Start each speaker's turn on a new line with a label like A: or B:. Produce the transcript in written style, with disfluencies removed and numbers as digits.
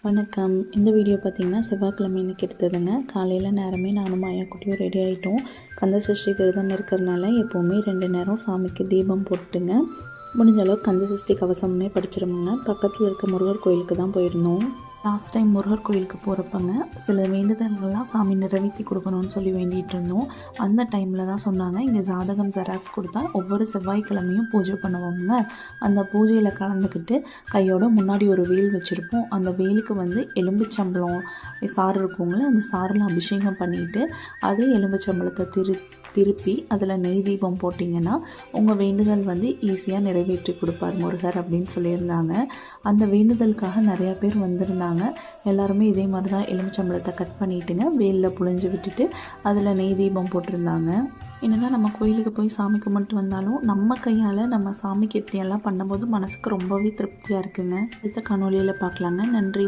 A: வணக்கம். இந்த வீடியோ பார்த்திங்கன்னா செவ்வாய்க்கிழமை இன்னைக்கு எடுத்ததுங்க. காலையில் நேரமே நானும் மாயாக்குட்டியும் ரெடி ஆகிட்டோம். கந்த சஷ்டி விரதம் இருக்கிறதுனால எப்போவுமே 2 நேரம் சாமிக்கு தீபம் போட்டுங்க. முடிஞ்ச அளவுக்கு கந்த சஷ்டி கவசமே படிச்சிருந்தோங்க. பக்கத்தில் இருக்க முருகர் கோயிலுக்கு தான் போயிருந்தோம். லாஸ்ட் டைம் முருகர் கோயிலுக்கு போகிறப்பங்க சில வேண்டுதல்கள்லாம் சாமி நிறைவேற்றி கொடுக்கணும்னு சொல்லி வேண்டிகிட்டு இருந்தோம். அந்த டைமில் தான் சொன்னாங்க, இங்கே ஜாதகம் ஜெராக்ஸ் கொடுத்தா ஒவ்வொரு செவ்வாய்க்கிழமையும் பூஜை பண்ணுவோங்க. அந்த பூஜையில் கலந்துக்கிட்டு கையோட முன்னாடி ஒரு வேல் வச்சுருப்போம். அந்த வேலுக்கு எலும்புச்சம்பளம் சாறு இருக்குங்கள, அந்த சாறில் அபிஷேகம் பண்ணிவிட்டு அதே எலும்புச்சம்பளத்தை திருப்பி அதில் நெய் தீபம் போட்டிங்கன்னா உங்கள் வேண்டுதல் ஈஸியாக நிறைவேற்றி கொடுப்பார் முருகர் அப்படின்னு சொல்லியிருந்தாங்க. அந்த வேண்டுதலுக்காக நிறையா பேர் வந்திருந்தாங்க. எல்லாருமே இதே மாதிரி தான் எலுமிச்சம்பழத்தை கட் பண்ணிட்டுங்க வேலில் புழிஞ்சு விட்டுட்டு அதில் நெய் தீபம் போட்டிருந்தாங்க. என்னதான் நம்ம கோயிலுக்கு போய் சாமி கும்பிட்டு வந்தாலும் நம்ம கையால் நம்ம சாமிக்கு எப்படியெல்லாம் பண்ணும்போது மனசுக்கு ரொம்பவே திருப்தியாக இருக்குங்க. அடுத்த காணொலியில் பார்க்கலாங்க. நன்றி.